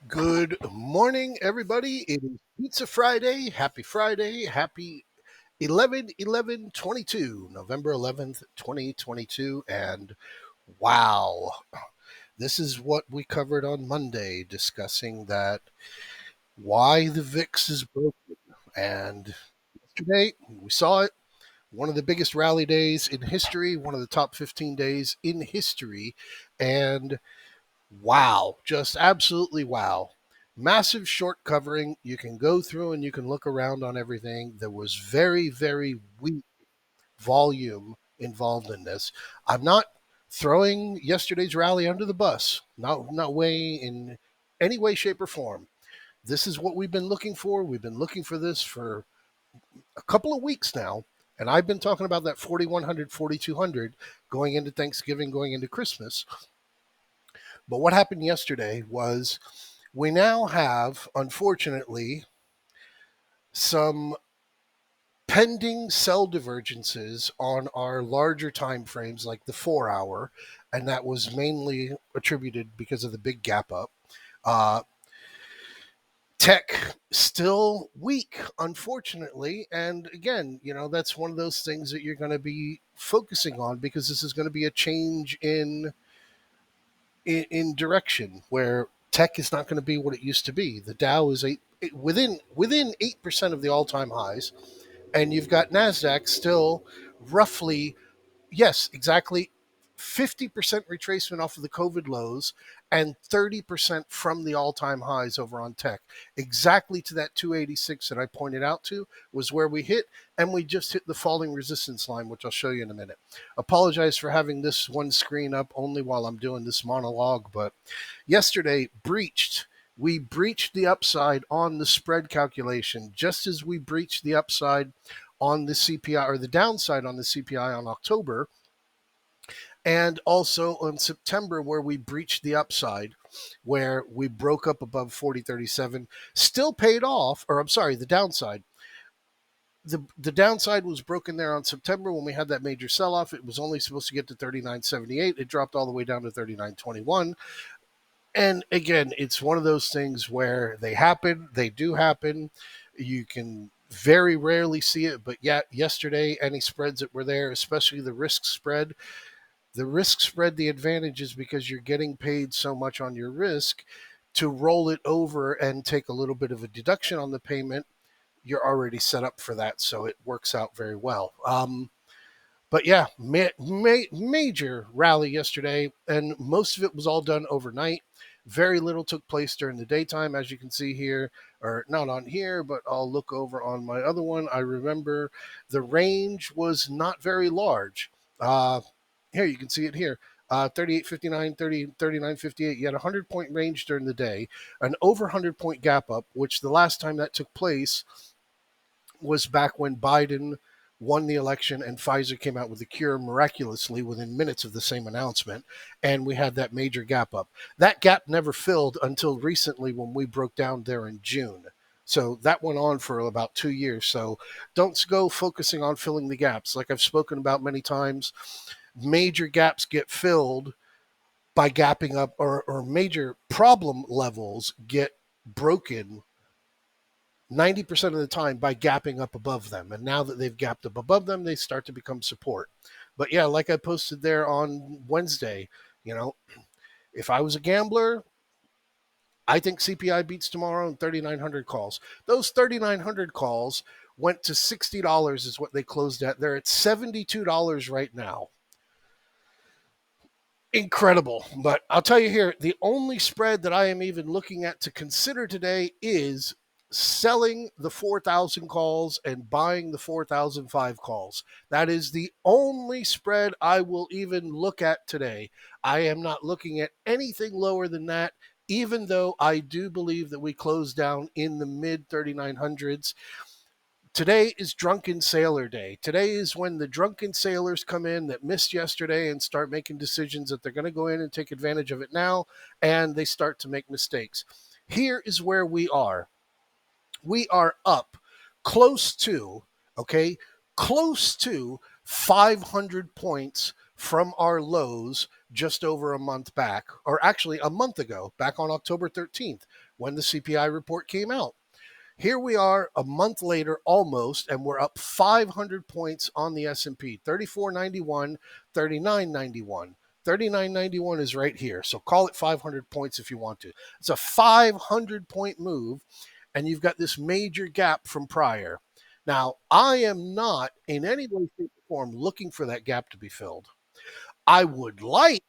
Good morning, everybody. It is Pizza Friday. Happy Friday. Happy 11/11/22, November 11th, 2022. And wow, this is what we covered on Monday, discussing that why the VIX is broken. And yesterday, we saw it. One of the biggest rally days in history, one of the top 15 days in history. And wow, just absolutely wow. Massive short covering. You can go through and you can look around on everything. There was very, very weak volume involved in this. I'm not throwing yesterday's rally under the bus. Not way in any way, shape, or form. This is what we've been looking for. We've been looking for this for a couple of weeks now. And I've been talking about that 4,100, 4,200 going into Thanksgiving, going into Christmas. But what happened yesterday was we now have, unfortunately, some pending sell divergences on our larger time frames, like the 4 hour, and that was mainly attributed because of the big gap up. Uh, Tech still weak, unfortunately, and again, that's one of those things that you're going to be focusing on because this is going to be a change in direction where tech is not going to be what it used to be. The Dow is within 8% of the all-time highs, and you've got Nasdaq still roughly, yes, exactly 50% retracement off of the COVID lows and 30% from the all-time highs over on tech. Exactly to that 286 that I pointed out to was where we hit, and we just hit the falling resistance line, which I'll show you in a minute. Apologize for having this one screen up only while I'm doing this monologue, but yesterday we breached the upside on the spread calculation, just as we breached the upside on the CPI, or the downside on the CPI on October, and also on September, where we breached the upside, where we broke up above 40.37, still paid off, or I'm sorry, the downside. The downside was broken there on September when we had that major sell off. It was only supposed to get to 39.78. It dropped all the way down to 39.21. And again, it's one of those things where they happen, they do happen. You can very rarely see it, but yet yesterday, any spreads that were there, especially the risk spread, the advantage is because you're getting paid so much on your risk to roll it over and take a little bit of a deduction on the payment. You're already set up for that, so it works out very well. But yeah, major rally yesterday, and most of it was all done overnight. Very little took place during the daytime, as you can see here, or not on here, but I'll look over on my other one. I remember the range was not very large. Here, you can see it here. 38.59, 30, 39.58. You had a 100-point range during the day, an over 100-point gap up, which the last time that took place was back when Biden won the election and Pfizer came out with the cure miraculously within minutes of the same announcement. And we had that major gap up. That gap never filled until recently when we broke down there in June. So that went on for about 2 years. So don't go focusing on filling the gaps. Like I've spoken about many times, major gaps get filled by gapping up, or major problem levels get broken 90% of the time by gapping up above them. And now that they've gapped up above them, they start to become support. But yeah, like I posted there on Wednesday, you know, if I was a gambler, I think CPI beats tomorrow and 3,900 calls. Those 3,900 calls went to $60 is what they closed at. They're at $72 right now. Incredible. But I'll tell you here, the only spread that I am even looking at to consider today is selling the 4,000 calls and buying the 4,005 calls. That is the only spread I will even look at today. I am not looking at anything lower than that, even though I do believe that we closed down in the mid 3,900s. Today is Drunken Sailor Day. Today is when the drunken sailors come in that missed yesterday and start making decisions that they're going to go in and take advantage of it now, and they start to make mistakes. Here is where we are. We are up close to, okay, close to 500 points from our lows just over a month back, or actually a month ago, back on October 13th. when the CPI report came out. Here we are a month later almost, and we're up 500 points on the S&P, 3491, 3991. 3991 is right here. So call it 500 points if you want to. It's a 500 point move, and you've got this major gap from prior. Now, I am not in any way, shape, or form looking for that gap to be filled. I would like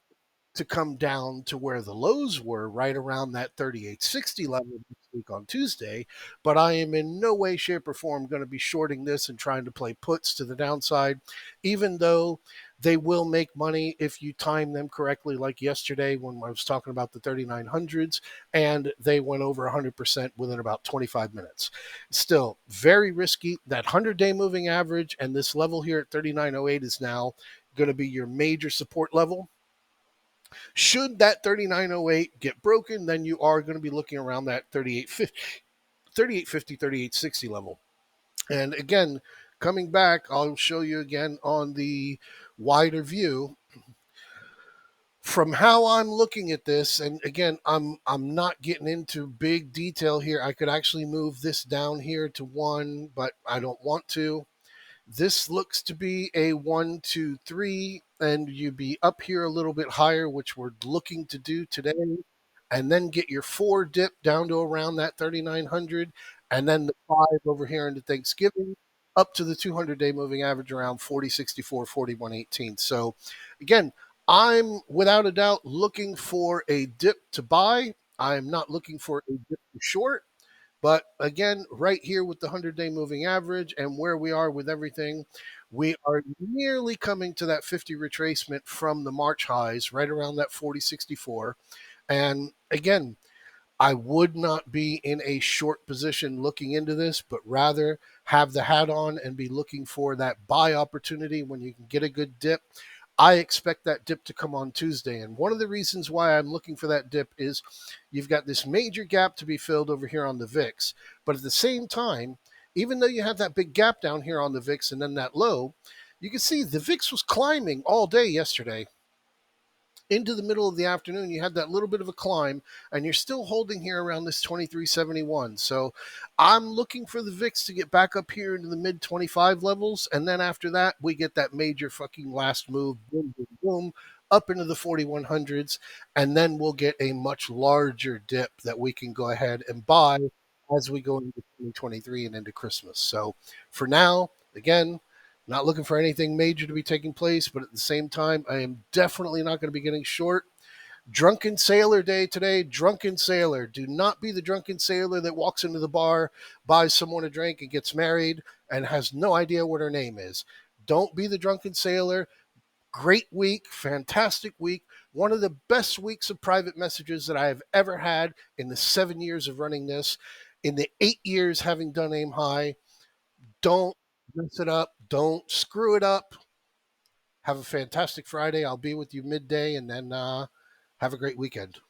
to come down to where the lows were, right around that 3860 level this week on Tuesday, but I am in no way, shape, or form going to be shorting this and trying to play puts to the downside, even though they will make money if you time them correctly, like yesterday when I was talking about the 3900s, and they went over 100% within about 25 minutes. Still very risky. That 100-day moving average and this level here at 3908 is now going to be your major support level. Should that 3908 get broken, then you are going to be looking around that 3850, 3860 level. And again, coming back, I'll show you again on the wider view from how I'm looking at this. And again, I'm not getting into big detail here. I could actually move this down here to 1, but I don't want to. This looks to be a 1, 2, 3, and you'd be up here a little bit higher, which we're looking to do today, and then get your 4 dip down to around that 3900, and then the 5 over here into Thanksgiving, up to the 200-day moving average around 4064, 4118. So again, I'm without a doubt looking for a dip to buy. I'm not looking for a dip to short. But again, right here with the 100-day moving average and where we are with everything, we are nearly coming to that 50 retracement from the March highs, right around that 4064. And again, I would not be in a short position looking into this, but rather have the hat on and be looking for that buy opportunity when you can get a good dip. I expect that dip to come on Tuesday. And one of the reasons why I'm looking for that dip is you've got this major gap to be filled over here on the VIX. But at the same time, even though you have that big gap down here on the VIX and then that low, you can see the VIX was climbing all day yesterday. Into the middle of the afternoon, you had that little bit of a climb, and you're still holding here around this 2371. So I'm looking for the VIX to get back up here into the mid 25 levels, and then after that, we get that major fucking last move, boom, boom, boom, up into the 4100s, and then we'll get a much larger dip that we can go ahead and buy as we go into 2023 and into Christmas. So for now, again, not looking for anything major to be taking place, but at the same time, I am definitely not going to be getting short. Drunken Sailor Day today. Drunken Sailor. Do not be the drunken sailor that walks into the bar, buys someone a drink, and gets married and has no idea what her name is. Don't be the drunken sailor. Great week, fantastic week. One of the best weeks of private messages that I have ever had in the 7 years of running this, in the 8 years having done Aim High. Don't mess it up. Don't screw it up. Have a fantastic Friday. I'll be with you midday, and then have a great weekend.